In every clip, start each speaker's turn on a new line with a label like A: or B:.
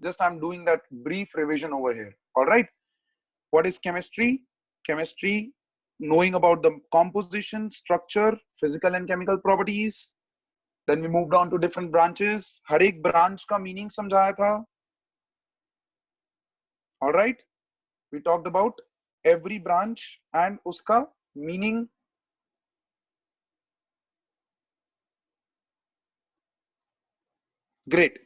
A: Just I'm doing that brief revision over here. All right. What is chemistry? Chemistry, knowing about the composition, structure, physical and chemical properties. Then we moved on to different branches. हर एक branch का meaning समझाया था. All right. We talked about every branch and उसका meaning. Great.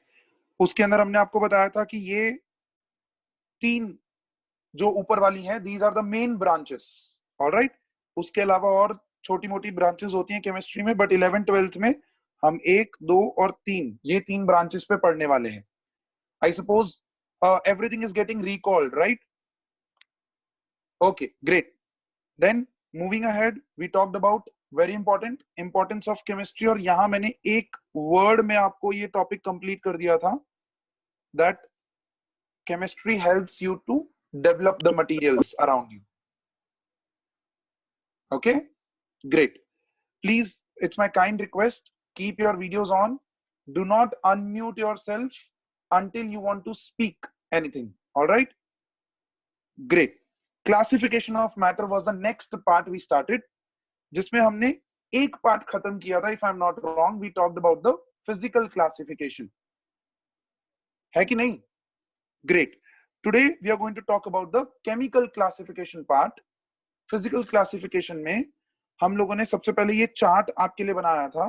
A: उसके अंदर हमने आपको बताया था कि ये तीन जो ऊपर वाली है, these are the main branches. All right. उसके अलावा और छोटी मोटी ब्रांचेस होती हैं केमिस्ट्री में, बट 11th 12th में हम 1, 2 और 3 ये तीन ब्रांचेस पे पढ़ने वाले हैं. I suppose everything is getting recalled, right? Okay, great. Then moving ahead, we talked about very important importance of chemistry. और यहां मैंने एक वर्ड में आपको ये टॉपिक कंप्लीट कर दिया था, that chemistry helps you to develop the materials around you. Okay, great. Please, it's my kind request, keep your videos on. Do not unmute yourself until you want to speak anything. All right, great. Classification of matter was the next part we started, जिसमें हमने एक part खत्म किया था. If I'm not wrong, we talked about the physical classification. है कि नहीं? Great. Today we are going to talk about the chemical classification part. Physical classification में हम लोगों ने सबसे पहले ये चार्ट आपके लिए बनाया था,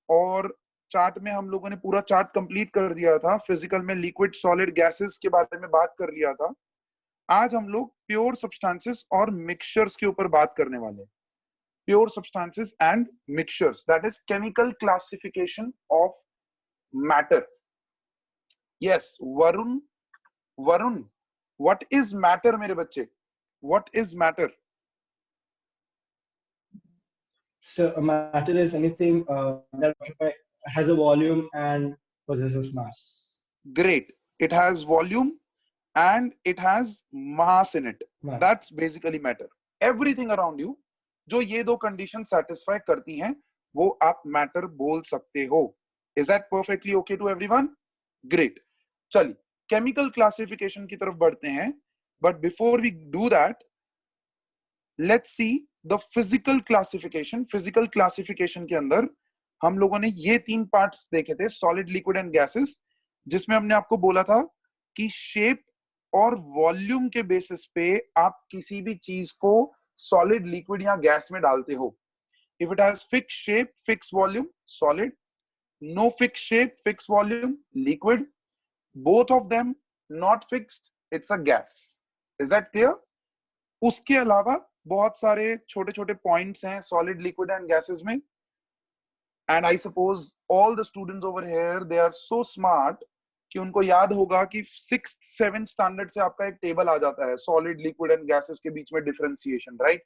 A: और चार्ट में हम लोगों ने पूरा चार्ट कंप्लीट कर दिया था. फिजिकल में लिक्विड, सॉलिड, गैसेस के बारे में बात कर लिया था. आज हम लोग प्योर सब्सटेंसेस और मिक्सचर्स के ऊपर बात करने वाले हैं. Pure substances and mixtures, that is chemical classification of matter. Yes, Varun, what is matter मेरे बच्चे? What is matter?
B: So matter is anything that has a volume and possesses mass.
A: Great. It has volume and it has mass in it.
B: Mass.
A: That's basically matter. Everything around you जो ये दो condition satisfy करती हैं, वो आप matter बोल सकते हो. Is that perfectly okay to everyone? Great. चलिए केमिकल क्लासिफिकेशन की तरफ बढ़ते हैं, but before we do that, let's see the physical classification. Physical classification के अंदर हम लोगों ने ये तीन पार्ट्स देखे थे, सॉलिड, लिक्विड एंड गैसेस, जिसमें हमने आपको बोला था कि शेप और वॉल्यूम के बेसिस पे आप किसी भी चीज को सॉलिड, लिक्विड या गैस में डालते हो. If it has fix shape, fix volume, solid. No fix shape, fix volume, liquid. Both of them not fixed, it's a gas. Is that clear? उसके अलावा बहुत सारे छोटे छोटे पॉइंट्स हैं सॉलिड, लिक्विड एंड गैसेस में. And I suppose all the students over here, they are so smart कि उनको याद होगा कि 6th 7th स्टैंडर्ड से आपका एक टेबल आ जाता है सॉलिड, लिक्विड एंड गैसेस के बीच में डिफरेंशिएशन, राइट?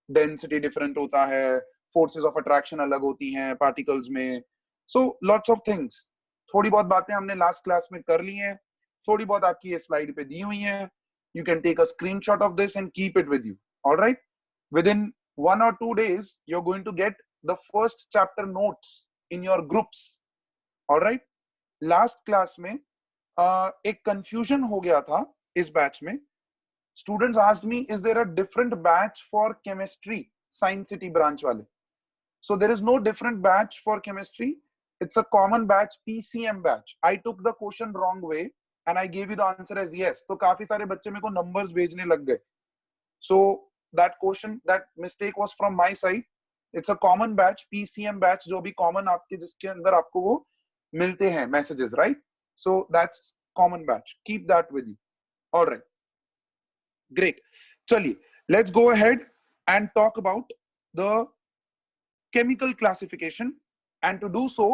A: डेंसिटी डिफरेंट होता है, फोर्सेस ऑफ अट्रैक्शन अलग होती हैं पार्टिकल्स में. So lots of things. थोड़ी बहुत बातें हमने लास्ट क्लास में कर ली हैं, थोड़ी बहुत आपकी ये स्लाइड पे दी हुई हैं. You can take a screenshot of this and keep it with you. Alright, within 1 or 2 days you're going to get the first chapter notes in your groups. all right, last class में एक confusion हो गया था इस batch में. students asked me, is there a different batch for chemistry, science city branch वाले? so there is no different batch for chemistry, it's a common batch, PCM batch. I took the question wrong way and I gave you the answer as yes. तो काफी सारे बच्चे मेरे को numbers भेजने लग गए. so that question, that mistake was from my side. it's a common batch, PCM batch, जो भी common आपके जिसके अंदर आपको वो मिलते हैं messages, right? so that's common batch, keep that with you. all right, great. चलिए, let's go ahead and talk about the chemical classification. and to do so,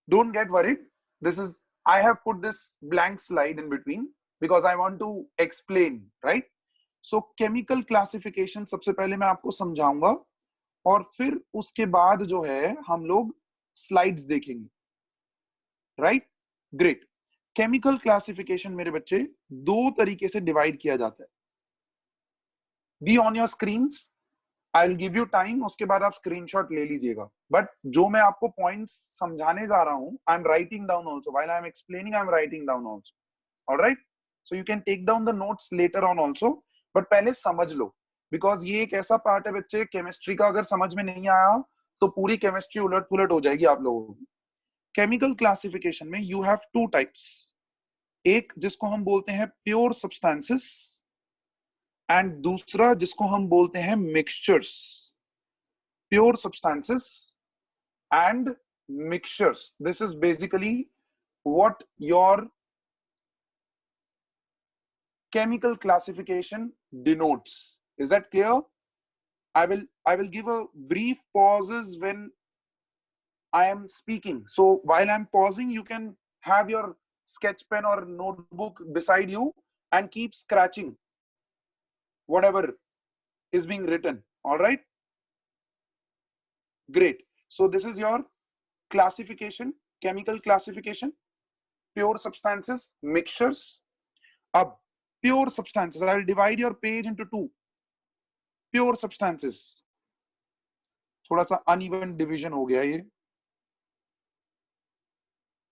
A: don't get worried, this is, I have put this blank slide in between because I want to explain, right? So chemical classification सबसे पहले मैं आपको समझाऊंगा, और फिर उसके बाद जो है हम लोग स्लाइड्स देखेंगे, राइट? ग्रेट. केमिकल क्लासिफिकेशन मेरे बच्चे दो तरीके से डिवाइड किया जाता है. Be on your screens. I will give you time, उसके बाद आप स्क्रीनशॉट ले लीजिएगा. बट जो मैं आपको पॉइंट्स समझाने जा रहा हूं, I am writing down also while I am explaining, I am writing down also. Alright, so you can take down the notes later on also, but पहले समझ लो, बिकॉज ये एक ऐसा पार्ट है बच्चे, केमिस्ट्री का अगर समझ में नहीं आया तो पूरी केमिस्ट्री उलट पुलट हो जाएगी आप लोगों की. केमिकल क्लासिफिकेशन में यू हैव टू टाइप्स, एक जिसको हम बोलते हैं प्योर सब्सटेंसेस एंड दूसरा जिसको हम बोलते हैं mixtures. Pure substances and mixtures, this is basically what your chemical classification denotes. Is that clear? I will give a brief pauses when I am speaking. So while I'm pausing, you can have your sketch pen or notebook beside you and keep scratching whatever is being written. All right? Great. So this is your classification, chemical classification, pure substances, mixtures. Ab pure substances, I will divide your page into two. Pure substances, थोड़ा सा uneven division हो गया ये,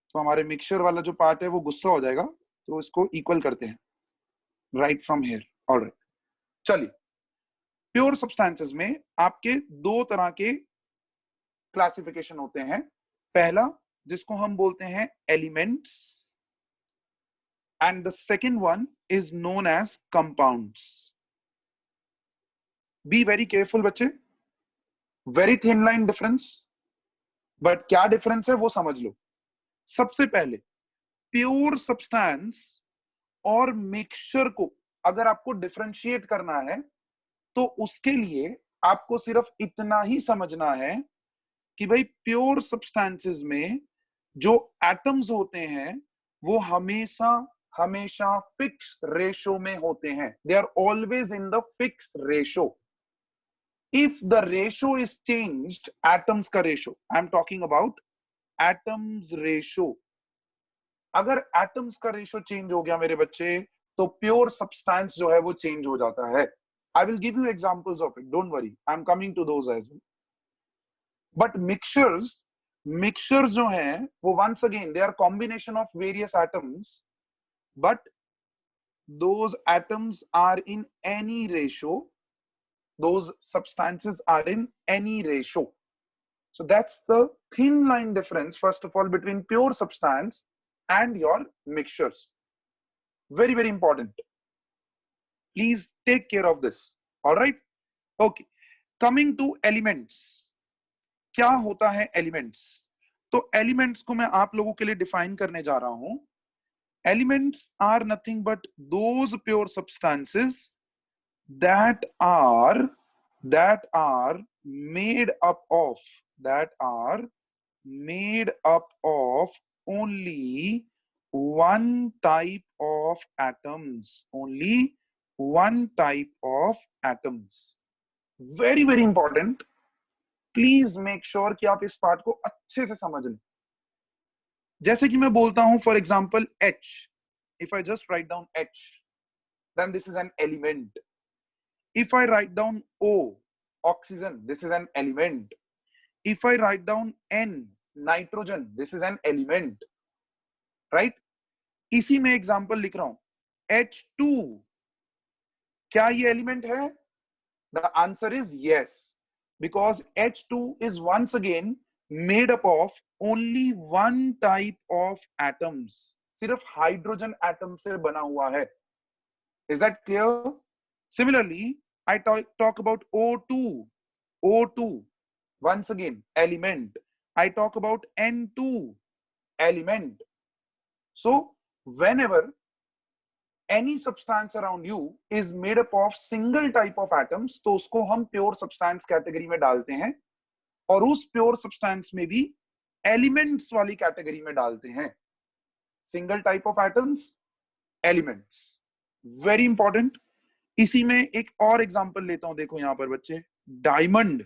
A: तो हमारे mixture वाला जो part है वो गुस्सा हो जाएगा, तो इसको इक्वल करते हैं. Right from here. ऑलराइट, चलिए. प्योर सब्सटेंसेस में आपके दो तरह के क्लासिफिकेशन होते हैं. पहला जिसको हम बोलते हैं elements, and the second one is known as compounds. Be very careful बच्चे, very thin line difference, but क्या डिफरेंस है वो समझ लो. सबसे पहले प्योर सब्सटेंस और मिक्सचर को अगर आपको डिफरेंशिएट करना है तो उसके लिए आपको सिर्फ इतना ही समझना है कि भाई प्योर सब्सटेंसेस में जो एटम्स होते हैं वो हमेशा हमेशा फिक्स रेशो में होते हैं. They are always in the fix ratio. If the ratio is changed, atoms का ratio, I am talking about atoms ratio. अगर atoms का ratio change हो गया मेरे बच्चे, तो pure substance जो है वो change हो जाता है. I will give you examples of it. Don't worry, I am coming to those as well. But mixtures जो हैं वो once again they are combination of various atoms, but those atoms are in any ratio. Those substances are in any ratio. So that's the thin line difference, first of all, between pure substance and your mixtures. Very, very important. Please take care of this. All right? Okay. Coming to elements. क्या होता है elements? तो elements को मैं आप लोगों के लिए define करने जा रहा हूं. Elements are nothing but those pure substances that are made up of only one type of atoms. Only one type of atoms. Very, very important. Please make sure कि आप इस पार्ट को अच्छे से समझ लें. जैसे कि मैं बोलता हूं, for example H. If I just write down H, then this is an element. If I write down O, oxygen, this is an element. If I write down N, nitrogen, this is an element. Right? इसी में example लिख रहा हूं H2. क्या ये element है? The answer is yes, because H2 is once again made up of only one type of atoms. सिर्फ hydrogen atom से बना हुआ है. Is that clear? Similarly, I talk about O2. O2, once again, element. I talk about N2, element. So, whenever any substance around you is made up of single type of atoms, तो उसको हम pure substance category में डालते हैं, और उस pure substance में भी elements वाली category में डालते हैं. Single type of atoms, elements. Very important. इसी में एक और एग्जांपल लेता हूं. देखो यहां पर बच्चे, डायमंड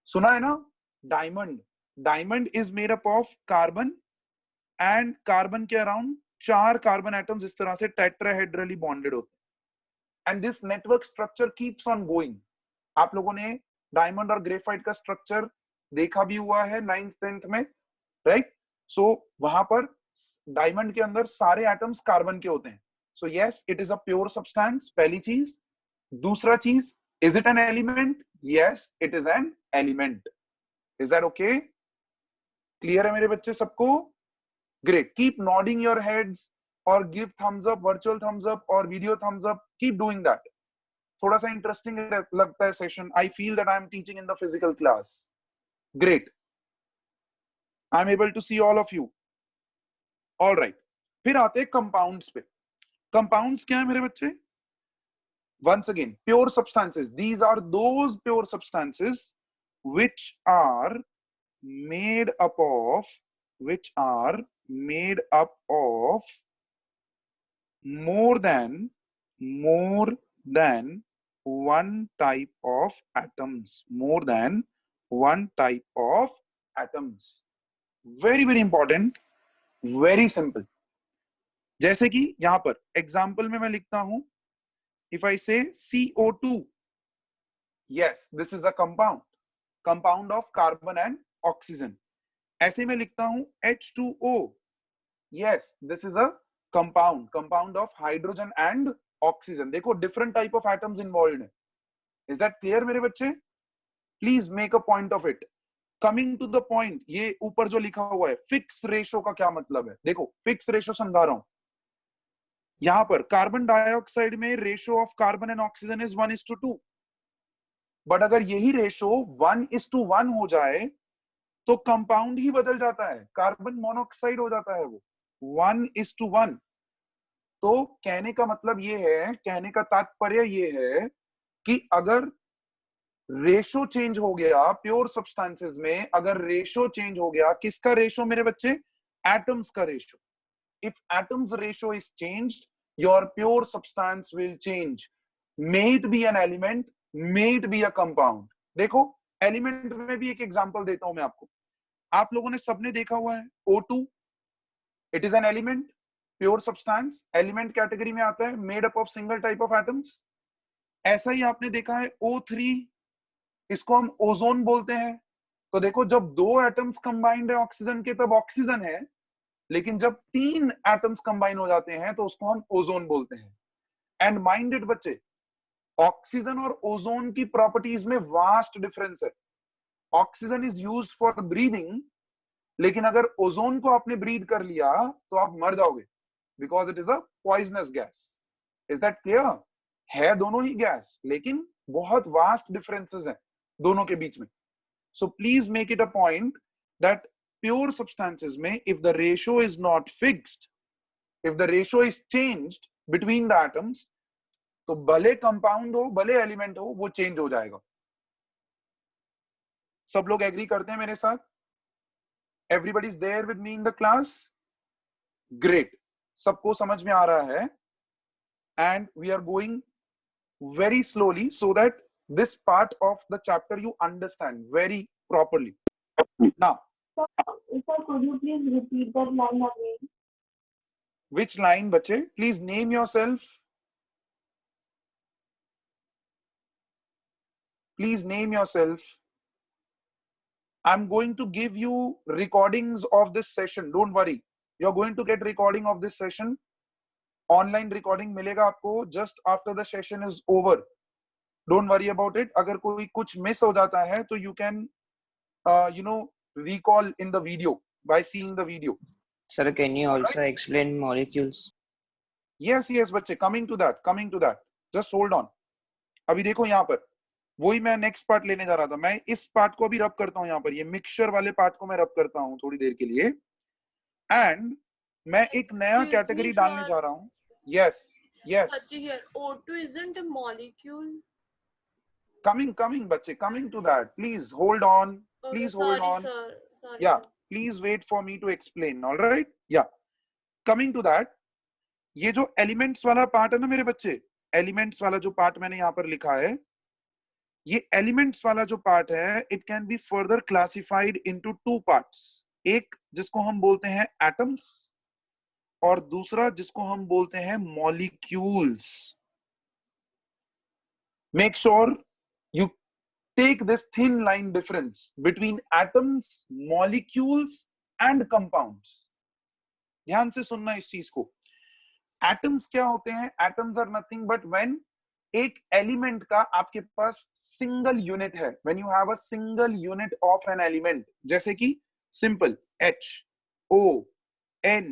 A: सुना है ना? Diamond is made up of carbon, and carbon के अराउंड 4 कार्बन एटम्स इस तरह से टेट्राहेड्रली बॉन्डेड होते हैं. And this network structure keeps on going. आप लोगों ने डायमंड और ग्रेफाइट का स्ट्रक्चर देखा भी हुआ है 9th 10th में, राइट? सो वहां पर डायमंड के अंदर सारे एटम्स कार्बन के होते हैं. So yes, it is a pure substance, पहली चीज. दूसरा चीज, is it an element? Yes, it is an element. Is that okay? Clear है मेरे बच्चे सबको? Great. Keep nodding your heads और give thumbs up, virtual thumbs up और video thumbs up. Keep doing that. थोड़ा सा इंटरेस्टिंग लगता है session. I feel that I am teaching in the physical class. Great. I am able to see all of you. All right. फिर आते हैं compounds पे. Compounds क्या है मेरे बच्चे? once again, pure substances, these are those pure substances which are made up of more than one type of atoms. More than one type of atoms. Very very important, very simple. जैसे कि यहां पर example में मैं लिखता हूं, if I say CO2, yes, this is a compound of carbon and oxygen. ऐसे में लिखता हूं H2O, yes, this is a compound of hydrogen and oxygen. देखो different type of atoms involved है. Is that clear मेरे बच्चे? Please make a point of it. Coming to the point, ये ऊपर जो लिखा हुआ है फिक्स रेशो का क्या मतलब है? देखो फिक्स रेशो समझा रहा हूं. यहां पर कार्बन डाइऑक्साइड में ratio of carbon and oxygen is 1:2. But अगर यही रेशो 1:1 हो जाए तो कंपाउंड ही बदल जाता है, कार्बन मोनोऑक्साइड हो जाता है वो 1:1. तो कहने का मतलब ये है, कहने का तात्पर्य ये है कि अगर रेशो चेंज हो गया प्योर सब्सटेंसेस में, अगर रेशो चेंज हो गया, किसका रेशो मेरे बच्चे? एटम्स का ratio. If atoms ratio is changed, your pure substance will change. May it be an element, may it be a compound. देखो एलिमेंट में भी एक एग्जांपल देता हूं मैं आपको. आप लोगों ने सबने देखा हुआ है O2, it is an element, pure substance, element category में आता है, made up of single type of atoms. ऐसा ही आपने देखा है O3, इसको हम ओजोन बोलते हैं. तो देखो जब दो एटम्स कंबाइंड है ऑक्सीजन के तब ऑक्सीजन है, लेकिन जब 3 एटम्स कंबाइन हो जाते हैं तो उसको हम ओजोन बोलते हैं. एंड माइंडेड बच्चे, ऑक्सीजन और ओजोन की प्रॉपर्टीज में वास्ट डिफरेंस है. Oxygen is used for breathing, लेकिन अगर ओजोन को आपने ब्रीद कर लिया तो आप मर जाओगे, because it is a poisonous gas. Is that clear? है दोनों ही गैस, लेकिन बहुत वास्ट डिफरेंसेस हैं दोनों के बीच में. So please make it a point that pure substances में if the ratio is not fixed, if the ratio is changed between the atoms, तो भले कंपाउंड हो भले एलिमेंट हो, वो चेंज हो जाएगा. सब लोग एग्री करते हैं मेरे साथ? Everybody is there with me in the class? Great. सबको समझ में आ रहा है. And we are going very slowly so that this part of the chapter you understand very properly. Now,
C: sir, could you please repeat that line again?
A: which line bache? Please name yourself. Please name yourself. I'm going to give you recordings of this session. Don't worry. You're going to get recording of this session. Online recording मिलेगा आपको just after the session is over. Don't worry about it. अगर कोई कुछ miss हो जाता है तो you can recall in the video by seeing the video.
D: Sir, can you also explain molecules?
A: Yes, बच्चे, coming to that. Just hold on. अभी देखो यहाँ पर वही मैं नेक्स्ट पार्ट लेने जा रहा था. मैं इस पार्ट को अभी रब करता हूँ. यहाँ पर ये मिक्सचर वाले पार्ट को मैं रब करता हूँ थोड़ी देर के लिए. एंड मैं एक नया कैटेगरी डालने जा रहा हूँ. Yes.
C: O2 isn't a molecule.
A: Coming बच्चे, coming to that. Please hold on. Please hold on.
C: Sorry,
A: Yeah,
C: sir.
A: please wait for me to explain. All right? Yeah. Coming to that. ये जो elements वाला part है ना मेरे बच्चे, elements वाला जो पार्ट मैंने यहाँ पर लिखा है, ये एलिमेंट्स वाला जो पार्ट है, it can be further classified into 2 parts. एक जिसको हम बोलते हैं एटम्स और दूसरा जिसको हम बोलते हैं molecules. Make sure you take this thin line difference between atoms, molecules and compounds. ध्यान से सुनना इस चीज को. Atoms क्या होते हैं? Atoms are nothing but when एक एलिमेंट का आपके पास सिंगल यूनिट है, when you have a single unit of an element, जैसे कि simple H, O, N,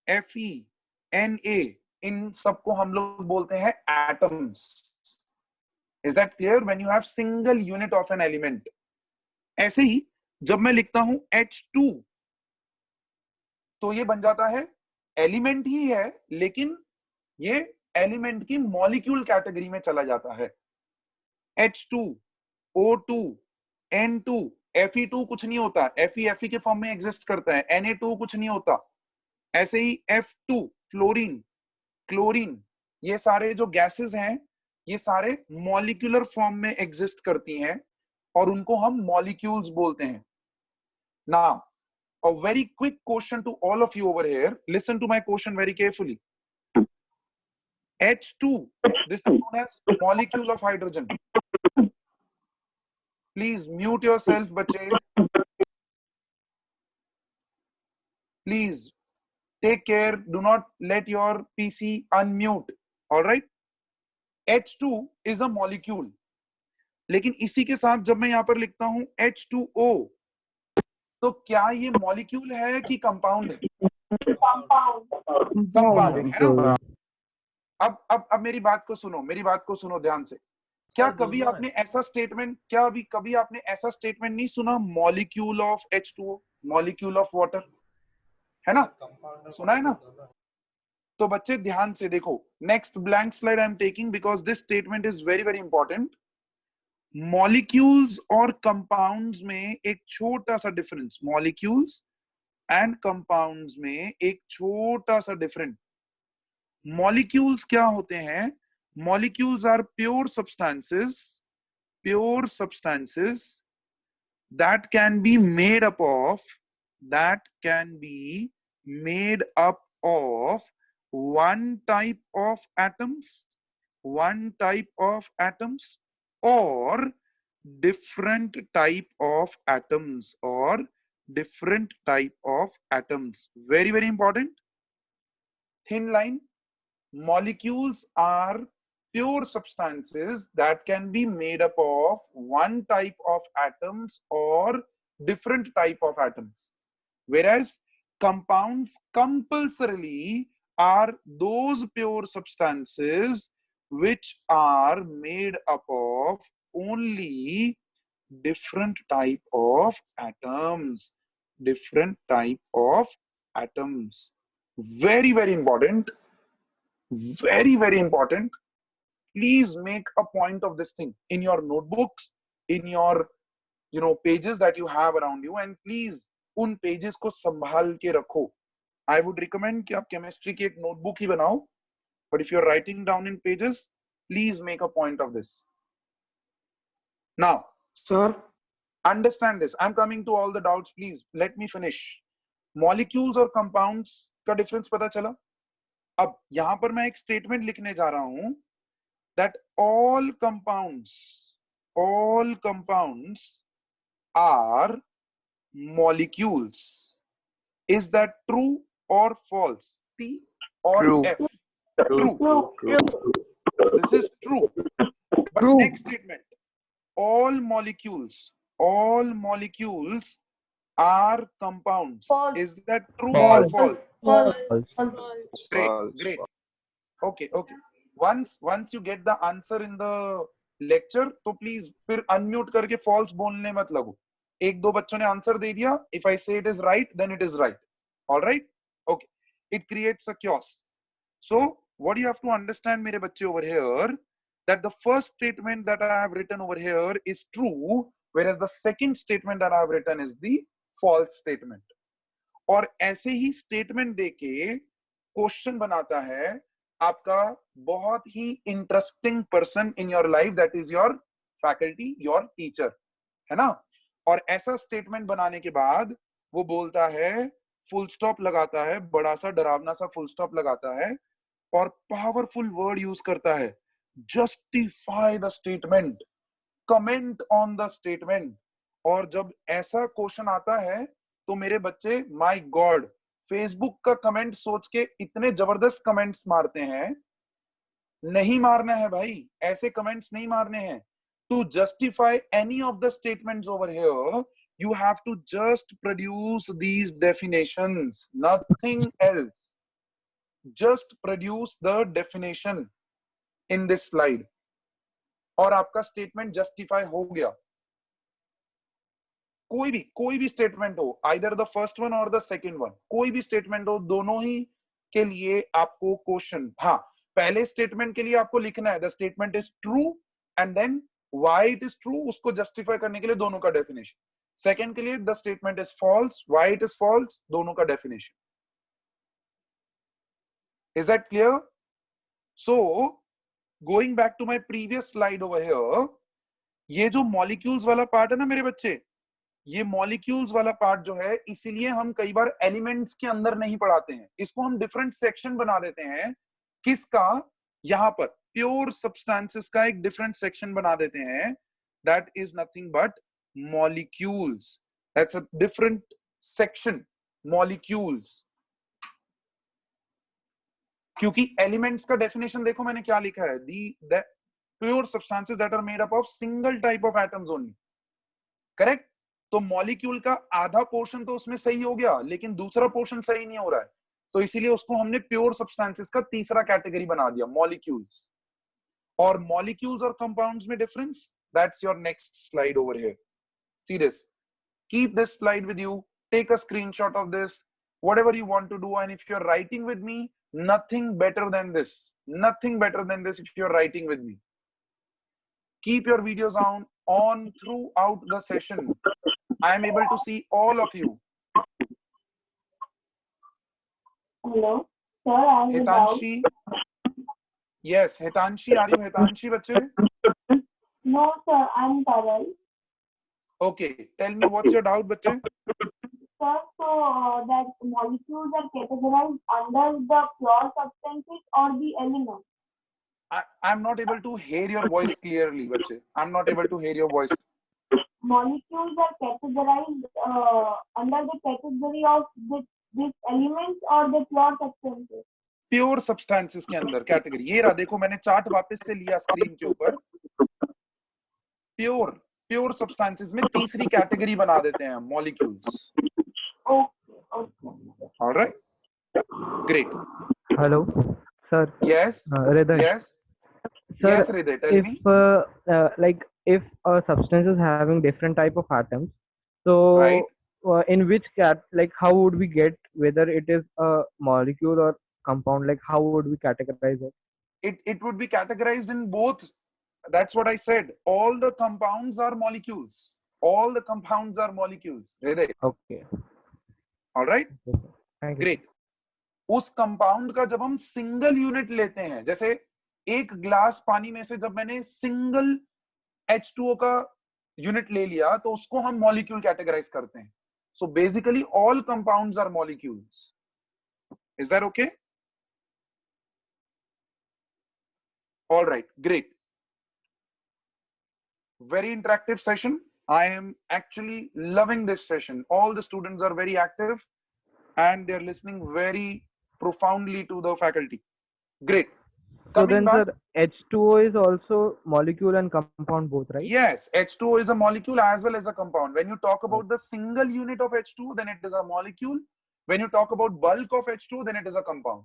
A: Fe, Na, इन सबको हम लोग बोलते हैं atoms. Is that clear? When you have single unit of an element. ऐसे ही जब मैं लिखता हूं H2 तो ये बन जाता है एलिमेंट ही है, लेकिन ये एलिमेंट की मॉलिक्यूल कैटेगरी में चला जाता है. H2, O2, N2, Fe2 कुछ नहीं होता, Fe के फॉर्म में एग्जिस्ट करता है, Na2 कुछ नहीं होता. ऐसे ही F2 फ्लोरीन, क्लोरीन, ये सारे जो गैसेस हैं ये सारे मॉलिक्यूलर फॉर्म में एग्जिस्ट करती हैं और उनको हम मॉलिक्यूल्स बोलते हैं. Now a very quick question to all of you over here. Listen to my question very carefully. H2, this is known as molecule of hydrogen. Please mute yourself, bache. Please take care. Do not let your PC unmute. All right? H2 is a molecule. लेकिन इसी के साथ जब मैं यहां पर लिखता हूं H2O, तो क्या ये मॉलिक्यूल है कि कंपाउंड है? कंपाउंड है ना. अब मेरी बात को सुनो ध्यान से. क्या कभी आपने ऐसा स्टेटमेंट नहीं सुना, molecule of H2O, molecule of water, है ना? सुना है ना? तो बच्चे ध्यान से देखो, next blank slide I am taking because this statement is very very important. Molecules और कंपाउंड्स में एक छोटा सा डिफरेंस, मॉलिक्यूल्स एंड कंपाउंड्स में एक छोटा सा डिफरेंस. मॉलिक्यूल्स क्या होते हैं? Molecules are pure substances that can be made up of one type of atoms or different type of atoms. Very very important. Thin line. Molecules are pure substances that can be made up of one type of atoms or different type of atoms, whereas compounds compulsorily are those pure substances which are made up of only different type of atoms. Very very important. Very very important. Please make a point of this thing in your notebooks, in your pages that you have around you, and please उन pages को संभाल के रखो. I would recommend कि आप chemistry की एक notebook ही बनाओ, but if you're writing down in pages, please make a point of this. Now,
B: Sir,
A: understand this. I'm coming to all the doubts. Please let me finish. Molecules और compounds का difference पता चला? अब यहां पर मैं एक स्टेटमेंट लिखने जा रहा हूं that all compounds are molecules. Is that true or false? T or
D: True.
A: F? True. This is true. But next statement, all molecules are compounds.
C: False.
A: Is that true or false?
C: False.
A: Great. Okay. Once you get the answer in the lecture, तो please फिर unmute करके false बोलने मत लगो. एक दो बच्चों ने आंसर दे दिया. If I say it is right, then it is right. All right? Okay. It creates a chaos. So what you have to understand, मेरे बच्चे over here, that the first statement that I have written over here is true, whereas the second statement that I have written is the false statement. और ऐसे ही statement देके question बनाता है आपका बहुत ही interesting person in your life, that is your faculty, your teacher, है ना? और ऐसा स्टेटमेंट बनाने के बाद वो बोलता है, फुल स्टॉप लगाता है, बड़ा सा डरावना सा फुल स्टॉप लगाता है और पावरफुल वर्ड यूज करता है, justify the statement. comment on the statement. और जब ऐसा क्वेश्चन आता है तो मेरे बच्चे, माय गॉड, फेसबुक का कमेंट सोच के इतने जबरदस्त कमेंट्स मारते हैं. नहीं मारना है भाई, ऐसे कमेंट्स नहीं मारने हैं. To justify any of the statements over here, you have to just produce these definitions, nothing else. Just produce the definition in this slide. और आपका स्टेटमेंट जस्टिफाई हो गया. कोई भी स्टेटमेंट हो, आइदर द फर्स्ट वन और the second one, कोई भी स्टेटमेंट हो, दोनों ही के लिए आपको क्वेश्चन, हाँ, पहले स्टेटमेंट के लिए आपको लिखना है the statement is true and then why it is true, उसको जस्टिफाई करने के लिए दोनों का डेफिनेशन. सेकंड के लिए the statement is false, why it is false, दोनों का definition. Is that clear? So going back to my previous slide over here, ये जो मॉलिक्यूल्स वाला पार्ट है ना मेरे बच्चे, ये मॉलिक्यूल्स वाला पार्ट जो है, इसीलिए हम कई बार एलिमेंट्स के अंदर नहीं पढ़ाते हैं. इसको हम डिफरेंट सेक्शन बना देते हैं. किसका? यहां पर प्योर सब्सटेंसेस का एक डिफरेंट सेक्शन बना देते हैं. That is nothing but molecules. That's a different section, molecules. क्योंकि एलिमेंट्स का डेफिनेशन देखो मैंने क्या लिखा है, the pure substances that are made up of single type of atoms only. Correct? तो मॉलिक्यूल का आधा पोर्शन तो उसमें सही हो गया, लेकिन दूसरा पोर्शन सही नहीं हो रहा है, तो इसीलिए उसको हमने प्योर सब्सटेंसेस का तीसरा कैटेगरी बना दिया, मॉलिक्यूल्स. और मॉलिक्यूल्स और कंपाउंड्स में difference, that's your next slide over here. See this, keep this slide with you, take a screenshot of this, whatever you want to do, and if you're writing with me, nothing better than this, nothing better than this. If you're writing with me, keep your videos on throughout the session. I am able to see all of you.
C: Hello, sir. I have a doubt.
A: Hitanshi, yes, Hitanshi, are you Hitanshi, bache?
C: No, sir. I'm Taral.
A: Okay, tell me what's your doubt, bache?
C: Sir, so that molecules are categorized under the pure substances or the elements?
A: I'm not able to hear your voice clearly, bache. I'm not able to hear your voice.
C: Molecules are categorized under the category of this elements or the pure substances?
A: Pure substances के अंदर category. ये रहा, देखो मैंने chart वापस से लिया screen के ऊपर. प्योर सब्सटेंसेस में तीसरी कैटेगरी बना देते हैं molecules.
C: Okay.
A: Alright, great.
E: Hello, sir.
A: Yes,
E: Hriday.
A: yes,
E: Sir,
A: yes, Hriday, tell me.
E: like if a substance is having different type of atoms, so
A: Right.
E: In which like how would we get whether it is a molecule or compound? Like how would we categorize it?
A: It would be categorized in both. That's what I said. All the compounds are molecules. All the compounds are molecules. Hriday.
E: Okay.
A: All right.
E: Okay, sir. Thank you.
A: Great. उस compound का जब हम single unit लेते हैं, जैसे एक glass पानी में से जब मैंने सिंगल H2O का यूनिट ले लिया, तो उसको हम मॉलिक्यूल कैटेगराइज करते हैं. So basically all compounds are molecules. Is that okay? Alright, great. Very interactive session. I am actually loving this session. All the students are very active and they're listening very profoundly to the faculty. Great.
E: So
A: Coming
E: then,
A: back,
E: sir, H2O is also molecule and compound both, right?
A: yes, H2O is a molecule as well as a compound. When you talk about the single unit of H2O, then it is a molecule. When you talk about bulk of H2O, then it is a compound.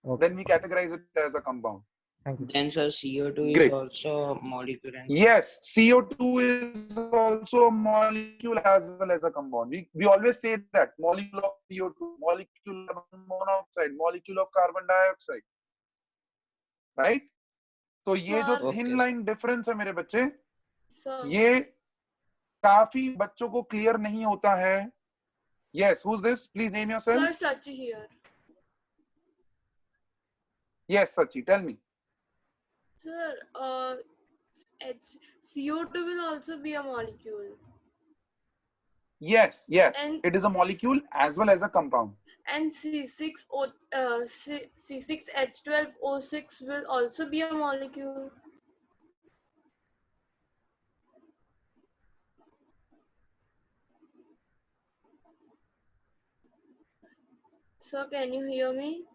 E: Okay.
A: Then we categorize it as a compound.
E: Thank you.
D: Then sir, CO2
A: Great.
D: is also a molecule and
A: Yes, CO2 is also a molecule as well as a compound. We always say that molecule of CO2, molecule of monoxide, molecule of carbon dioxide, right? तो ये जो
F: Sir.
A: thin
D: Okay.
A: line difference है मेरे बच्चे,
F: Sir,
A: ये काफी बच्चों को clear नहीं होता है. Yes, who's this? Please name yourself.
F: Sir, Sachi here.
A: Yes, Sachi, tell me.
F: Sir, CO2 will also be a molecule.
A: Yes,
F: And-
A: it is a molecule as well as a compound.
F: And C6H12O6 will also be a molecule. Sir, can you hear me?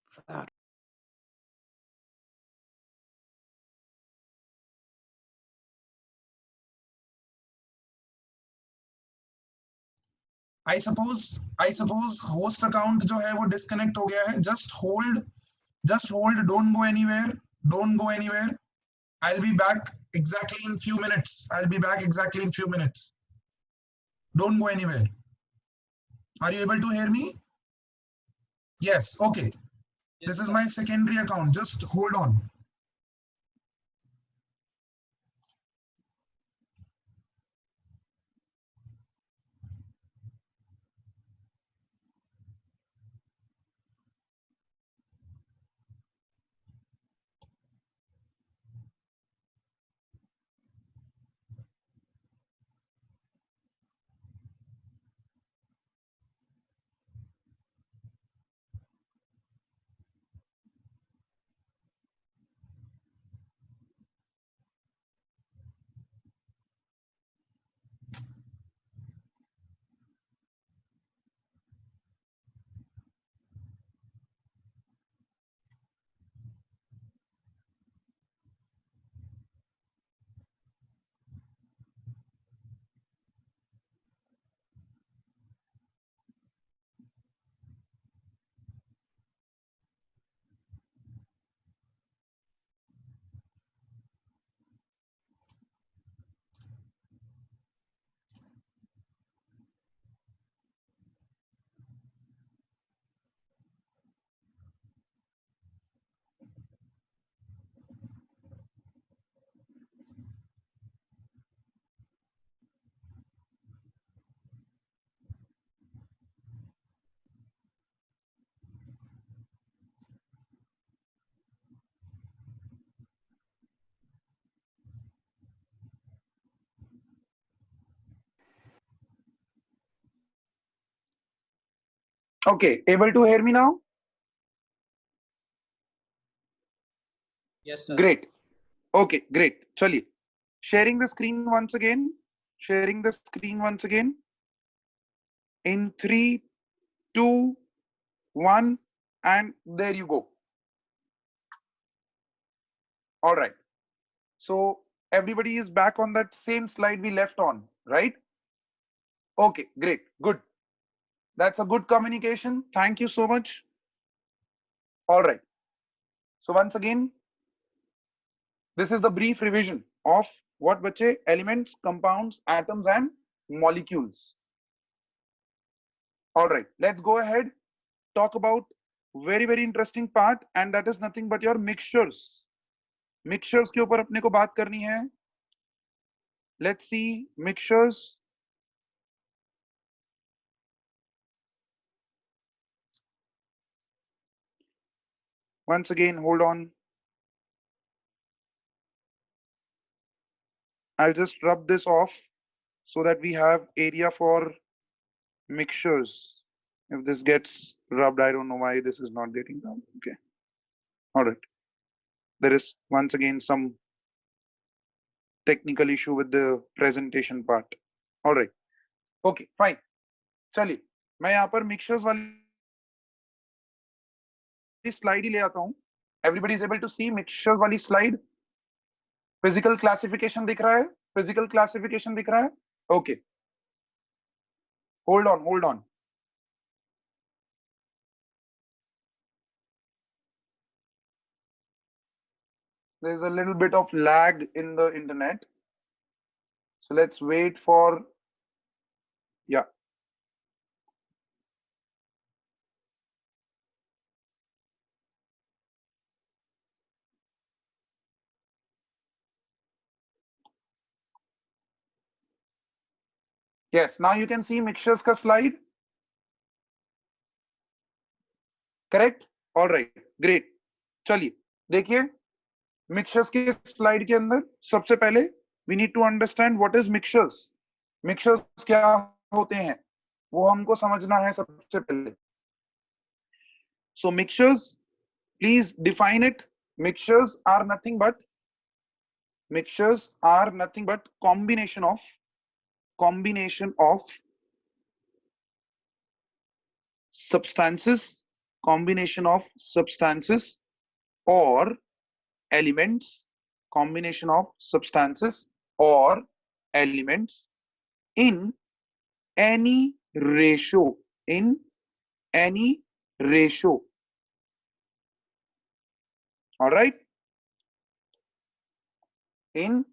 D: Sir.
A: I suppose host account जो है वो disconnect हो गया है. Just hold. Don't go anywhere. Don't go anywhere. I'll be back exactly in few minutes. Don't go anywhere. Are you able to hear me? Yes. Okay. This is my secondary account. Just hold on. Okay, able to hear me now?
G: Yes, sir.
A: Great. Okay, great. चलिए. Sharing the screen once again. In 3, 2, 1, and there you go. All right. So everybody is back on that same slide we left on, right? Okay, great. Good. That's a good communication. Thank you so much. All right. So once again, this is the brief revision of what bache? Elements, compounds, atoms, and molecules. All right, let's go ahead, talk about very interesting part, and that is nothing but your mixtures. Mixtures के ऊपर अपने को बात करनी है. Let's see mixtures. Once again, hold on. I'll just rub this off so that we have area for mixtures. If this gets rubbed, I don't know why this is not getting rubbed. Okay. All right. There is once again some technical issue with the presentation part. All right. Okay, fine. चलिए, मैं यहाँ पर mixtures वाली slide ही ले आता हूँ. Everybody is able to see mixtures वाली slide. Physical classification दिख रहा है? Physical classification दिख रहा है? Okay. Hold on. There's a little bit of lag in the internet. So let's wait for, yeah. Yes, now you can see mixtures का slide. Correct? All right, great. चलिए, देखिए, mixtures के slide के अंदर सबसे पहले we need to understand what is mixtures. Mixtures क्या होते हैं? वो हमको समझना है सबसे पहले. So mixtures, please define it. mixtures are nothing but combination of substances, or elements, in any ratio, all right, in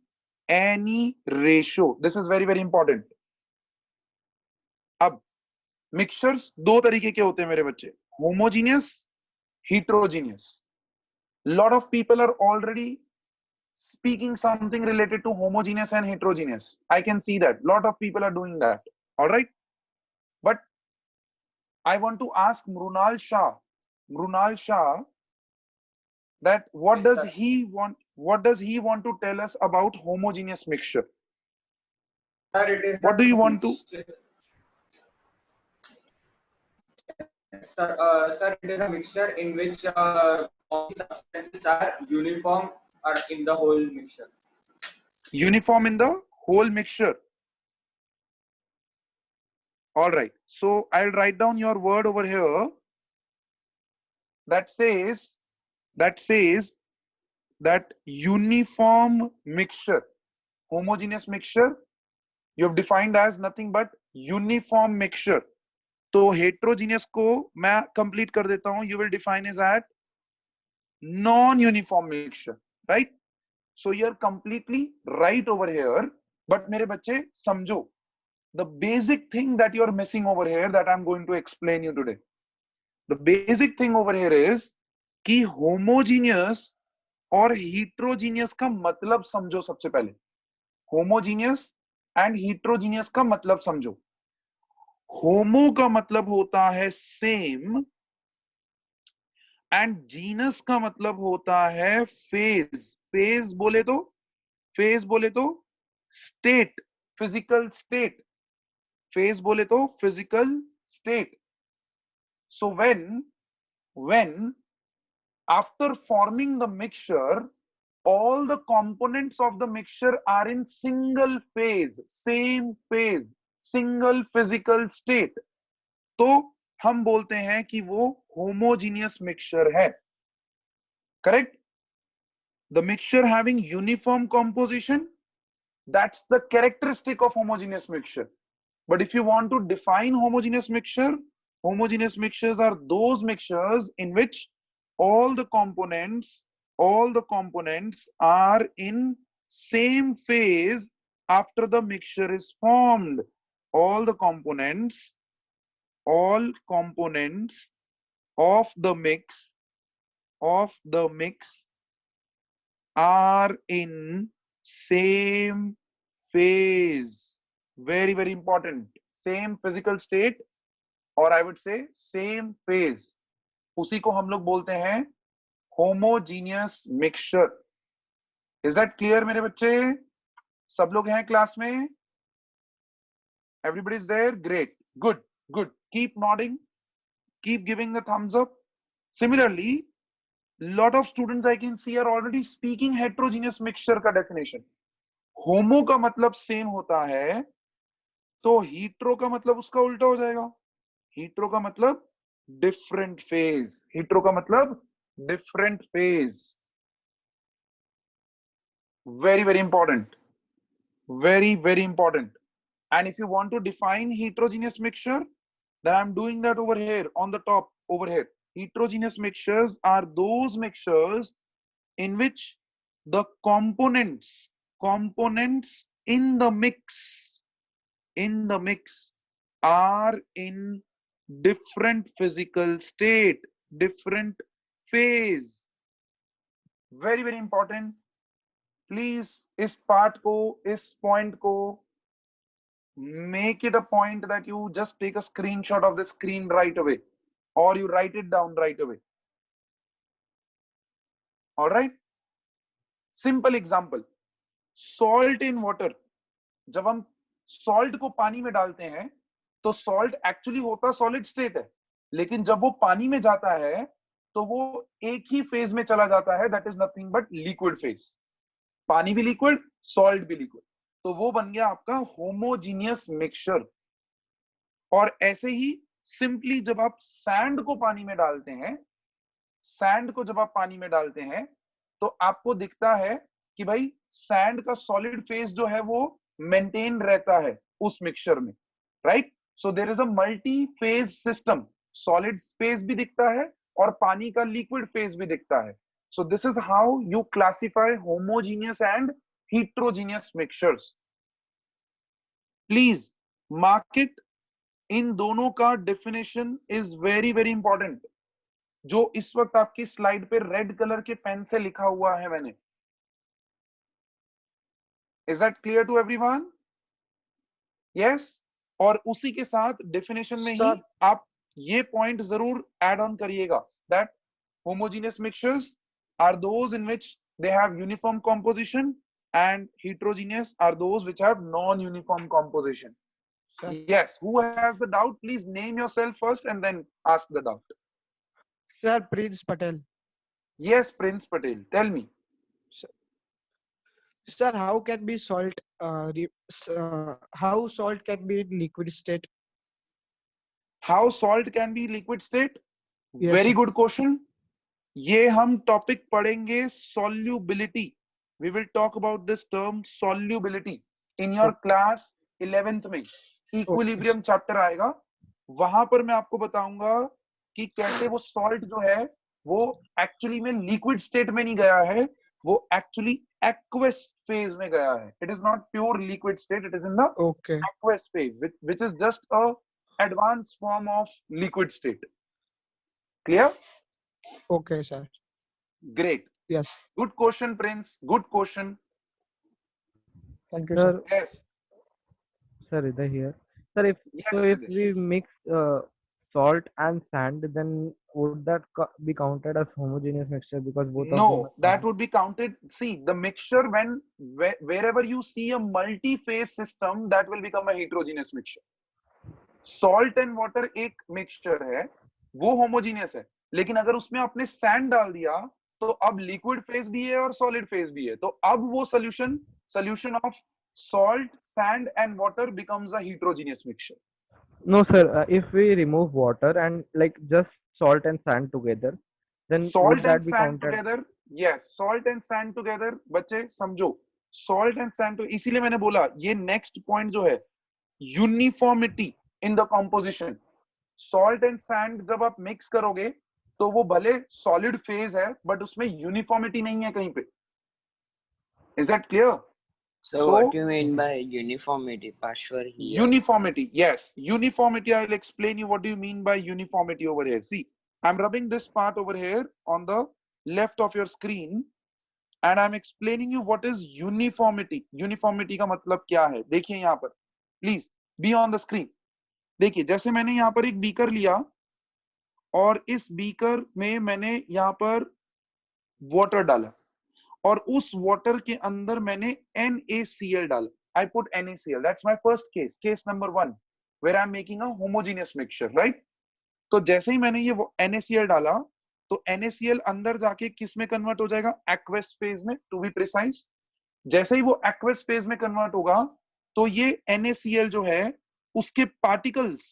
A: any ratio. This is very very important. अब मिक्सचर्स दो तरीके के होते हैं मेरे बच्चे, homogeneous, heterogeneous. Lot of people are already speaking something related to homogeneous and heterogeneous. I can see that lot of people are doing that. All right, but I want to ask Mrunal Shah that what does he want to tell us about homogeneous mixture?
G: Sir, it is
A: What do you want to?
G: Sir, it is a mixture in which all substances are uniform or in the whole mixture.
A: Uniform in the whole mixture. All right. So I'll write down your word over here that says that uniform mixture, homogeneous mixture, you have defined as nothing but uniform mixture. तो heterogeneous को मैं complete कर देता हूं. You will define as at non-uniform mixture, right? So you're completely right over here. But मेरे बच्चे समझो, the basic thing that you're missing over here that I'm going to explain you today. The basic thing over here is कि homogeneous और heterogeneous का मतलब समझो. सबसे पहले homogeneous and heterogeneous का मतलब समझो. होमो का मतलब होता है सेम एंड जीनस का मतलब होता है फेज. फेज बोले तो स्टेट, फिजिकल स्टेट. फेज बोले तो physical state. So when after forming the mixture, all the components of the mixture are in single phase, same phase, single physical state, तो हम बोलते हैं कि वो homogeneous mixture है. Correct? The mixture having uniform composition, that's the characteristic of homogeneous mixture. But if you want to define homogeneous mixtures are those mixtures in which all the components are in same phase after the mixture is formed. All components of the mix are in same phase. Very very important. Same physical state, or I would say same phase. उसी को हम लोग बोलते हैं homogeneous mixture. Is that clear मेरे बच्चे? सब लोग हैं क्लास में? Everybody is there? Great. Good. Keep nodding. Keep giving the thumbs up. Similarly, lot of students I can see are already speaking heterogeneous mixture का definition. होमो का मतलब same होता है, तो हीट्रो का मतलब उसका उल्टा हो जाएगा. हीट्रो का मतलब different phase. Very very important. Very important. And if you want to define heterogeneous mixture, then I'm doing that over here on the top over here. Heterogeneous mixtures are those mixtures in which the components in the mix are in different physical state, different phase. Very very important. Please इस point को make it a point that you just take a screenshot of the screen right away, or you write it down right away. All right, simple example, salt in water. जब हम salt को पानी में डालते हैं तो salt actually होता solid state है, लेकिन जब वो पानी में जाता है तो वो एक ही फेज में चला जाता है, that is nothing but liquid phase. पानी भी लिक्विड, सॉल्ट भी लिक्विड, तो वो बन गया आपका होमोजीनियस मिक्सचर। और ऐसे ही सिंपली जब आप सैंड को पानी में डालते हैं, सैंड को जब आप पानी में डालते हैं तो आपको दिखता है कि भाई सैंड का सॉलिड फेज जो है वो मेंटेन रहता है उस मिक्सचर में, right? So there is a multi phase system, solid phase भी दिखता है और पानी का लिक्विड फेज भी दिखता है। So this is how you classify homogeneous and heterogeneous mixtures. Please mark it, इन दोनों का definition is very very important, जो इस वक्त आपकी स्लाइड पे रेड कलर के पेन से लिखा हुआ है मैंने। Is that clear to everyone? Yes. और उसी के साथ डेफिनेशन में ही आप ये पॉइंट जरूर ऐड ऑन करिएगा, that homogeneous mixtures are those in which they have uniform composition and heterogeneous are those which have non-uniform composition.
E: Sir.
A: Yes, who has the doubt, please name yourself first and then ask the doubt.
H: Sir, Prince Patel.
A: Yes, Prince Patel, tell me.
H: Sir, how can be salt? How salt can be in liquid state?
A: How salt can be liquid state?
H: Yes,
A: Very
H: sir.
A: good question. ये हम topic पढ़ेंगे solubility. We will talk about this term solubility in your class 11th में equilibrium chapter आएगा, वहां पर मैं आपको बताऊंगा कि कैसे वो सॉल्ट जो है वो एक्चुअली में लिक्विड स्टेट में नहीं गया है, वो एक्चुअली एक्वस फेज में गया है. It is not pure liquid state, it is in the
H: Okay.
A: aqueous phase, which is just a advanced form of liquid state. Clear?
H: Okay, sir.
A: Great.
H: Yes.
A: Good question, Prince. Good question.
H: Thank you, sir.
E: Sir,
A: Yes.
E: sir, either here. Sir, if
A: Yes,
E: so, if
A: Nilesh.
E: we mix salt and sand, then would that be counted as homogeneous mixture because both of them
A: No,
E: are
A: that
E: sand?
A: would be counted. See, the mixture wherever you see a multi-phase system, that will become a heterogeneous mixture. Salt and water एक mixture है, वो homogeneous है. लेकिन अगर उसमें आपने sand डाल दिया तो अब liquid phase भी है और solid phase भी है, तो अब वो solution of salt, sand and water becomes a heterogeneous mixture.
E: No, sir. If we remove water and like just salt and sand together, then
A: Salt
E: would that
A: and
E: be
A: sand
E: counted?
A: together, yes, salt and sand together. बच्चे समझो, salt and sand to, इसीलिए मैंने बोला ये next point जो है uniformity in the composition. Salt and sand जब आप mix करोगे तो वो भले solid phase है but उसमें uniformity नहीं है कहीं पे. Is that clear?
D: So,
A: So-
D: what do you mean by uniformity, Pashwar here?
A: Uniformity, yes, uniformity. I'll explain you what do you mean by uniformity over here. See, I'm rubbing this part over here on the left of your screen and I'm explaining you what is uniformity. Uniformity का मतलब क्या है? देखिए यहाँ पर, please be on the screen. देखिए, जैसे मैंने यहाँ पर एक बीकर लिया और इस बीकर में मैंने यहाँ पर वाटर डाला और उस वाटर के अंदर मैंने NaCl डाला. I put NaCl. That's my first case, case number 1, where I'm making a homogeneous mixture, right? तो जैसे ही मैंने ये NaCl डाला तो NaCl अंदर जाके किस में कन्वर्ट हो जाएगा? एक्वस फेज में, टू बी प्रिसाइज. जैसे ही वो एक्वस फेज में कन्वर्ट होगा तो ये NaCl जो है उसके पार्टिकल्स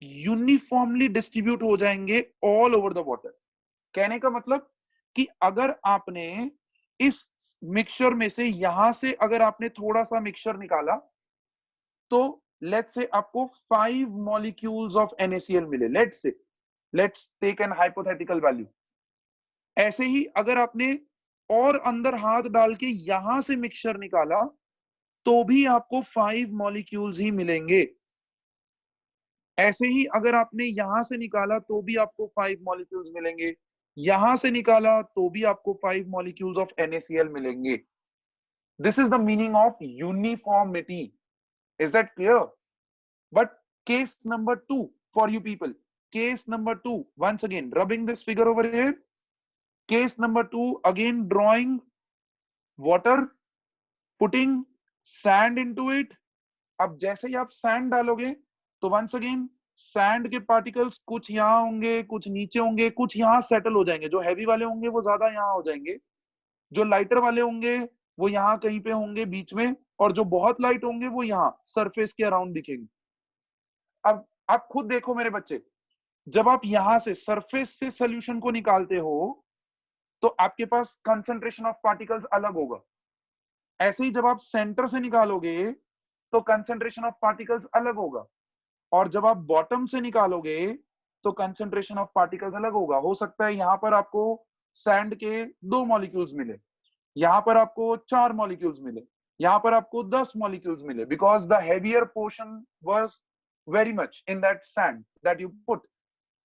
A: यूनिफॉर्मली डिस्ट्रीब्यूट हो जाएंगे ऑल ओवर द वाटर. कहने का मतलब कि अगर आपने इस मिक्सचर में से यहां से अगर आपने थोड़ा सा मिक्सचर निकाला तो लेट्स से आपको 5 मॉलिक्यूल्स ऑफ NaCl मिले. Let's take an hypothetical value. ऐसे ही अगर आपने और अंदर हाथ डाल के यहां से मिक्सचर निकाला तो भी आपको 5 मॉलिक्यूल्स ही मिलेंगे. ऐसे ही अगर आपने यहां से निकाला तो भी आपको 5 मॉलिक्यूल्स मिलेंगे, यहां से निकाला तो भी आपको 5 मॉलिक्यूल्स ऑफ NaCl मिलेंगे. This is the meaning of uniformity. Is that clear? But case number 2 for you people, case number 2, once again rubbing this figure over here. Case number 2, again drawing water, putting sand into it. अब जैसे ही आप sand डालोगे तो once again sand के particles कुछ यहाँ होंगे, कुछ नीचे होंगे, कुछ यहाँ सेटल हो जाएंगे। जो हैवी वाले होंगे वो ज्यादा यहाँ हो जाएंगे, जो लाइटर वाले होंगे वो यहाँ कहीं पे होंगे बीच में, और जो बहुत लाइट होंगे वो यहाँ सरफेस के अराउंड दिखेंगे। अब आप खुद देखो मेरे बच्चे, जब आप यहां से सरफेस से सोल्यूशन को निकालते हो तो आपके पास कंसंट्रेशन ऑफ पार्टिकल्स अलग होगा। ऐसे ही जब आप सेंटर से निकालोगे तो कंसंट्रेशन ऑफ पार्टिकल्स अलग होगा, और जब आप बॉटम से निकालोगे तो कंसंट्रेशन ऑफ पार्टिकल्स अलग होगा। हो सकता है यहां पर आपको सैंड के 2 मॉलिक्यूल्स मिले, यहां पर आपको 4 मॉलिक्यूल्स मिले, यहां पर आपको 10 मॉलिक्यूल्स मिले, because the heavier portion was very much in that sand that you put.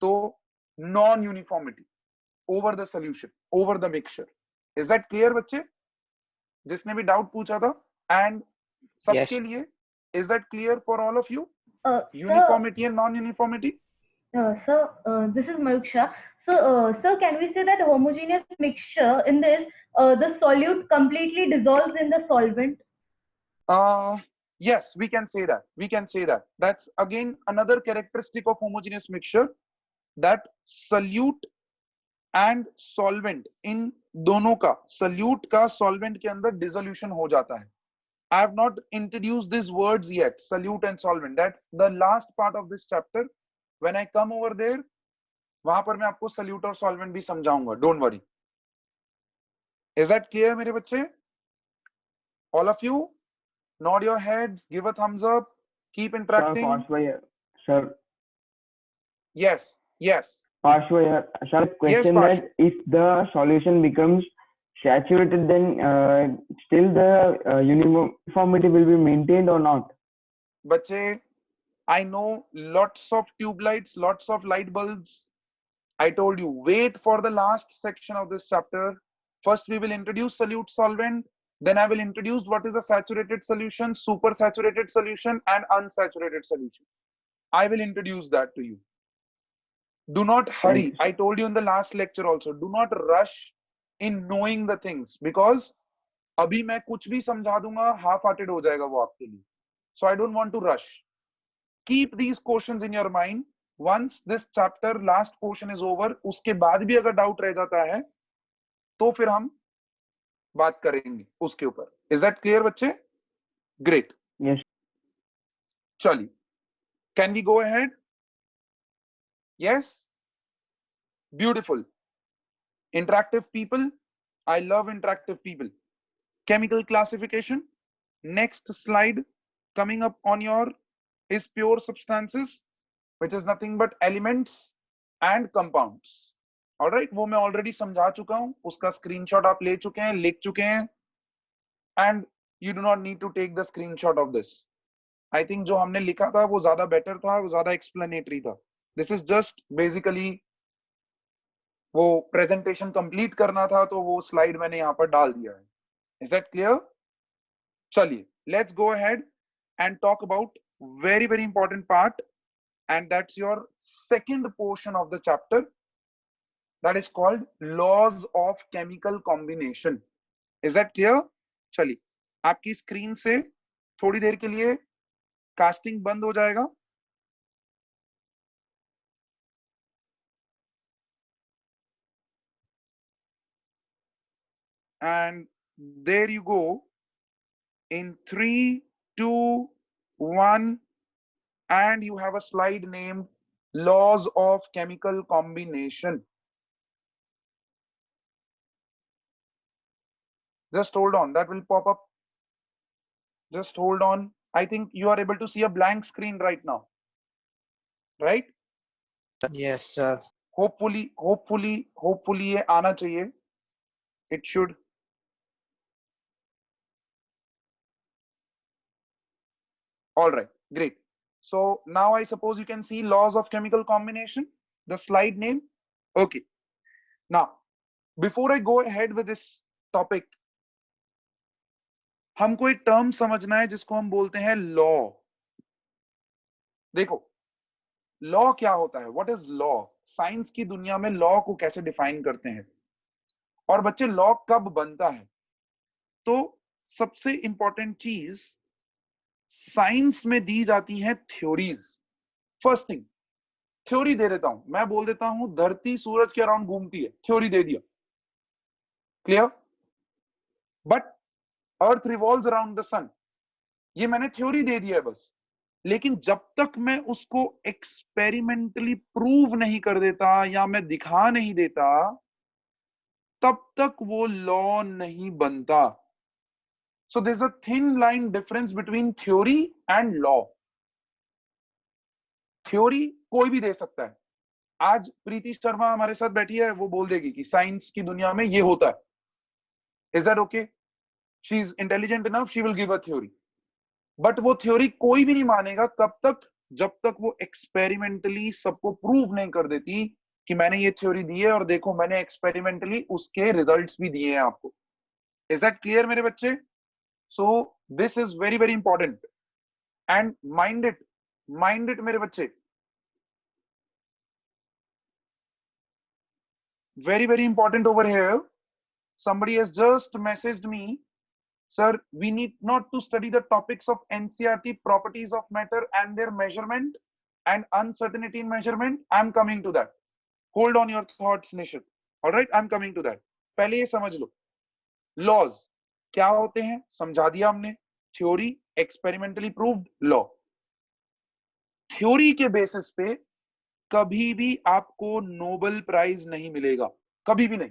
A: तो non uniformity over the solution, over the mixture. Is that clear बच्चे, जिसने भी डाउट पूछा था? एंड सबके
D: Yes.
A: लिए is that clear for all of you?
I: Sir,
A: Uniformity and non-uniformity?
I: sir, this is Maruksha. So, sir, can we say that homogeneous mixture in this, the solute completely dissolves in the solvent?
A: Yes, we can say that. We can say that. That's again another characteristic of homogeneous mixture, that solute and solvent, इन दोनों का, solute का solvent के अंदर dissolution हो जाता है. I have not introduced these words yet, solute and solvent. That's the last part of this chapter. When I come over there, वहां पर मैं आपको solute और solvent भी समझाऊंगा. Don't worry. Is that clear मेरे बच्चे? All of you, nod your heads, give a thumbs up, keep interacting.
E: Sir,
A: Yes, yes.
E: Parshva, sir, question
A: Parsh.
E: that if the solution becomes saturated, then still the uniformity will be maintained or not?
A: बच्चे, I know lots of tube lights, lots of light bulbs. I told you, wait for the last section of this chapter. First, we will introduce solute solvent. Then I will introduce what is a saturated solution, super saturated solution, and unsaturated solution. I will introduce that to you. Do not hurry. I told you in the last lecture also, do not rush in knowing the things, because अभी मैं कुछ भी समझा दूंगा, half-hearted हो जाएगा वो आपके लिए. So I don't want to rush. Keep these questions in your mind. Once this chapter last portion is over, उसके बाद भी अगर doubt रह जाता है तो फिर हम बात करेंगे उसके ऊपर. Is that clear बच्चे? Great.
E: Yes.
A: चलिए, can we go ahead? Yes? Beautiful. Interactive people. I love interactive people. Chemical classification. Next slide coming up on your is pure substances, which is nothing but elements and compounds. All right, वो मैं already समझा चुका हूँ, उसका screenshot आप ले चुके हैं, लिख चुके हैं, and you do not need to take the screenshot of this. I think जो हमने लिखा था वो ज़्यादा better था, वो ज़्यादा explanatory था. This is just basically वो presentation complete करना था, तो वो slide मैंने यहाँ पर डाल दिया है. Is that clear? चलिए, let's go ahead and talk about very, very important part, and that's your second portion of the chapter, that is called laws of chemical combination. Is that clear? चलिए, आपकी screen से थोड़ी देर के लिए casting बंद हो जाएगा. And there you go. In 3, 2, 1, and you have a slide named laws of chemical combination. Just hold on, that will pop up. Just hold on. I think you are able to see a blank screen right now, right?
D: Yes, sir.
A: Hopefully ये आना चाहिए. It should. All right, great. So now I suppose you can see laws of chemical combination, the slide name. Okay. Now, before I go ahead with this topic, हमको एक term समझना है जिसको हम बोलते हैं लॉ. देखो, लॉ क्या होता है? What is law? साइंस की दुनिया में लॉ को कैसे डिफाइन करते हैं, और बच्चे लॉ कब बनता है? तो सबसे इंपॉर्टेंट चीज साइंस में दी जाती है थ्योरीज. फर्स्ट थिंग, थ्योरी दे देता हूं, मैं बोल देता हूं धरती सूरज के अराउंड घूमती है, थ्योरी दे दिया, clear. But earth revolves around the sun, ये मैंने थ्योरी दे दिया है बस। लेकिन जब तक मैं उसको एक्सपेरिमेंटली प्रूव नहीं कर देता या मैं दिखा नहीं देता, तब तक वो लॉ नहीं बनता। So there is a thin line difference between theory and law. Theory कोई भी दे सकता है। आज प्रीति शर्मा हमारे साथ बैठी है, वो बोल देगी कि साइंस की दुनिया में ये होता है। Is that okay? She is intelligent enough, she will give a theory. But वो थ्योरी कोई भी नहीं मानेगा कब तक, जब तक वो एक्सपेरिमेंटली सबको प्रूव नहीं कर देती कि मैंने ये थ्योरी दी है और देखो मैंने एक्सपेरिमेंटली उसके रिजल्ट्स भी दिए हैं आपको। इज दैट क्लियर मेरे बच्चे? सो this is very very important and mind it मेरे बच्चे, very important over here. Somebody has just messaged me, sir, we need not to study the topics of NCERT, properties of matter and their measurement and uncertainty in measurement. I'm coming to that. Hold on your thoughts, Nishit. All right, I'm coming to that. पहले ये समझ लो, laws क्या होते हैं समझा दिया हमने। Theory, experimentally proved, law. Theory के बेसिस पे कभी भी आपको नोबेल प्राइज नहीं मिलेगा, कभी भी नहीं।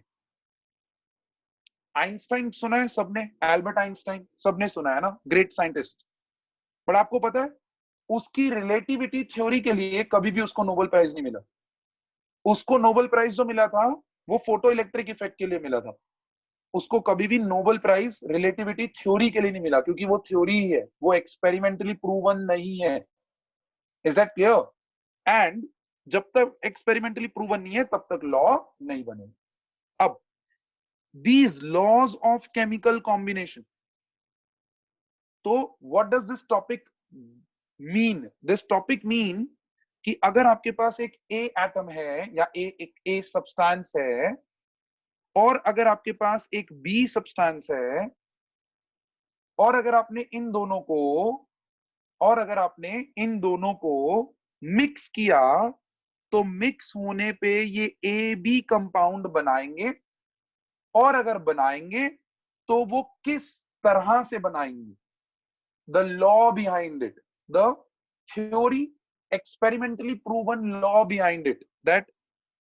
A: आइंस्टाइन सुना है सबने, एल्बर्ट आइंस्टाइन सबने सुना है ना, ग्रेट साइंटिस्ट। बट आपको पता है उसकी रिलेटिविटी थ्योरी के लिए कभी भी उसको नोबेल प्राइज नहीं मिला। उसको नोबेल प्राइज जो मिला था वो फोटो इलेक्ट्रिक इफेक्ट के लिए मिला था। उसको कभी भी नोबेल प्राइज रिलेटिविटी थ्योरी के लिए नहीं मिला, क्योंकि वो थ्योरी ही है, वो एक्सपेरिमेंटली प्रूवन नहीं है। Is that clear? एंड जब तक एक्सपेरिमेंटली प्रूवन नहीं है तब तक लॉ नहीं बनेगा। अब these laws of chemical combination, तो what does this topic mean? This topic mean कि अगर आपके पास एक A एटम है या एक A सब्सटेंस है और अगर आपके पास एक B सब्सटेंस है और अगर आपने इन दोनों को मिक्स किया तो मिक्स होने पे ये AB कंपाउंड बनाएंगे, और अगर बनाएंगे तो वो किस तरह से बनाएंगे, the law behind it, the theory, experimentally proven law behind it, that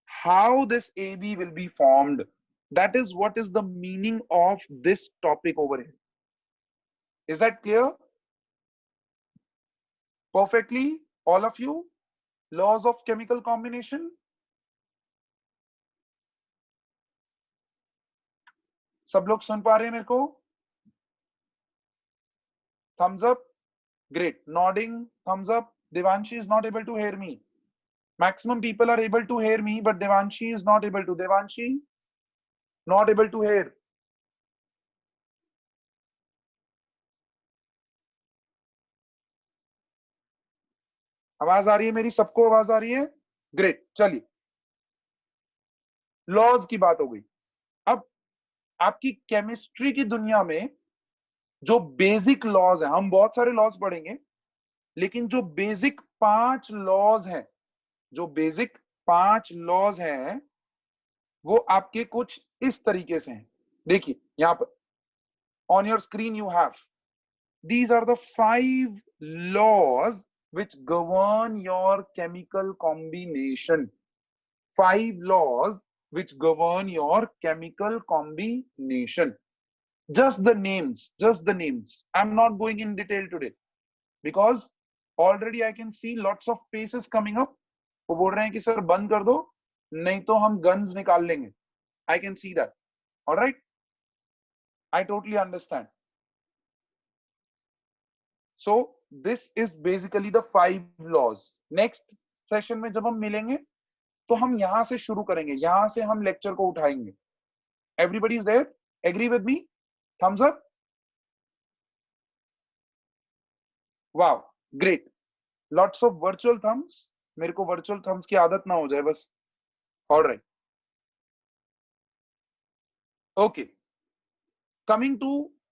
A: how this AB will be formed. That is what is the meaning of this topic over here. Is that clear? Perfectly, all of you? Laws of chemical combination. सब लोग सुन पा रहे हैं मेरे को? Thumbs up. Great. Nodding. Thumbs up. Devanshi is not able to hear me. Maximum people are able to hear me, but Devanshi is not able to. Devanshi, not able to hear. आवाज आ रही है मेरी? सबको आवाज आ रही है? Great. चलिए, laws की बात हो गई। अब आपकी केमिस्ट्री की दुनिया में जो बेसिक लॉज है, हम बहुत सारे लॉज पढ़ेंगे, लेकिन जो बेसिक 5 लॉज हैं, जो बेसिक 5 लॉज हैं, वो आपके कुछ इस तरीके से हैं। देखिए यहां पर on your screen you have, these are the 5 laws which govern your chemical combination. 5 laws which govern your chemical combination. Just the names. I'm not going in detail today because already I can see lots of faces coming up. वो बोल रहे हैं कि sir बंद कर दो, नहीं तो हम guns निकाल लेंगे. I can see that. All right? I totally understand. So this is basically the 5 laws. Next session में जब हम मिलेंगे तो हम यहां से शुरू करेंगे, यहां से हम लेक्चर को उठाएंगे. Everybody is there? Agree with me? Thumbs up. Wow, great. Lots of virtual thumbs. मेरे को virtual thumbs की आदत ना हो जाए बस. All right. Okay. Coming to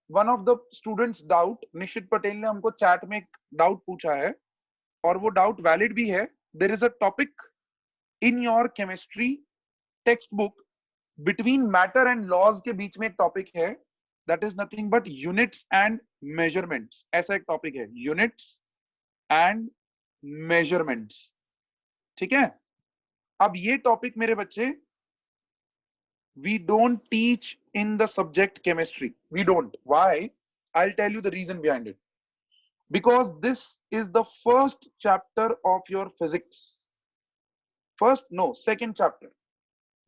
A: one of the students doubt, निशित पटेल ने हमको चैट में एक डाउट पूछा है और वो डाउट वैलिड भी है. There is a topic in your chemistry text book between matter and laws के बीच में एक टॉपिक है, that is nothing but units and measurements. ऐसा एक टॉपिक है, यूनिट्स एंड मेजरमेंट्स. ठीक है. अब ये टॉपिक मेरे बच्चे we don't teach in the subject chemistry. We don't. Why? I'll tell you the reason behind it. Because this is the first chapter of your physics. Second chapter,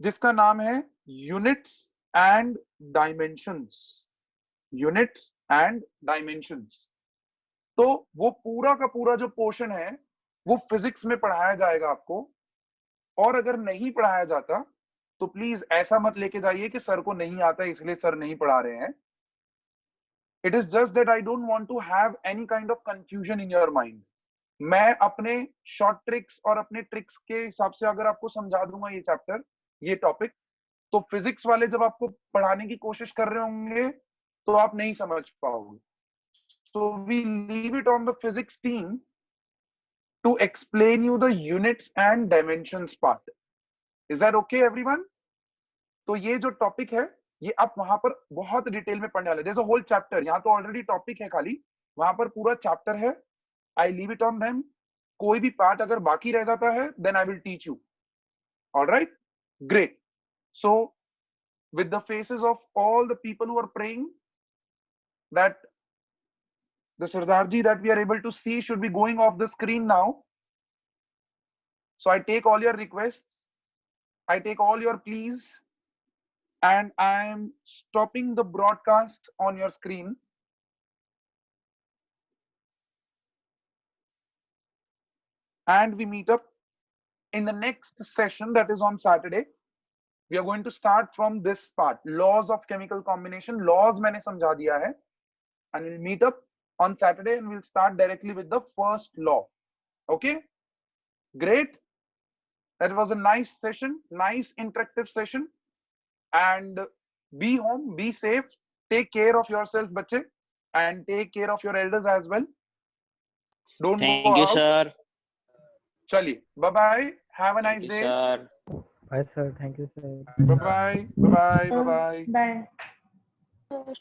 A: जिसका नाम है units and dimensions. Units and dimensions. तो वो पूरा का पूरा जो portion है वो फिजिक्स में पढ़ाया जाएगा आपको. और अगर नहीं पढ़ाया जाता तो प्लीज ऐसा मत लेके जाइए कि सर को नहीं आता इसलिए सर नहीं पढ़ा रहे हैं. It is just that I don't want to have any kind of confusion in your mind. मैं अपने शॉर्ट ट्रिक्स और अपने ट्रिक्स के हिसाब से अगर आपको समझा दूंगा ये चैप्टर, ये टॉपिक, तो फिजिक्स वाले जब आपको पढ़ाने की कोशिश कर रहे होंगे तो आप नहीं समझ पाओगे. So we leave it on the physics team to explain you the units and dimensions part. Is that okay everyone? तो ये जो टॉपिक है ये आप वहां पर बहुत डिटेल में पढ़ने वाले. There's a whole chapter. यहाँ तो ऑलरेडी टॉपिक है खाली, वहां पर पूरा चैप्टर है. I leave it on them. कोई भी पार्ट अगर बाकी रह जाता है then I will teach you. All right? Great. So with the faces of all the people who are praying that the Sardarji that we are able to see should be going off the screen now. So I take all your requests. I take all your pleas and I am stopping the broadcast on your screen. And we meet up in the next session, that is on Saturday. We are going to start from this part, laws of chemical combination. Laws मैंने समझा दिया है. And we'll meet up on Saturday and we'll start directly with the first law. Okay? Great. That was a nice session, nice interactive session. And be home, be safe, take care of yourself, bache, and take care of your elders as well. Don't go
D: Thank you,
A: out.
D: sir.
A: Chaliye, bye bye. Have a nice
D: Thank you,
A: day.
D: sir.
H: Bye, sir. Thank you, sir.
A: Bye bye. Bye bye. Bye bye.
I: Bye.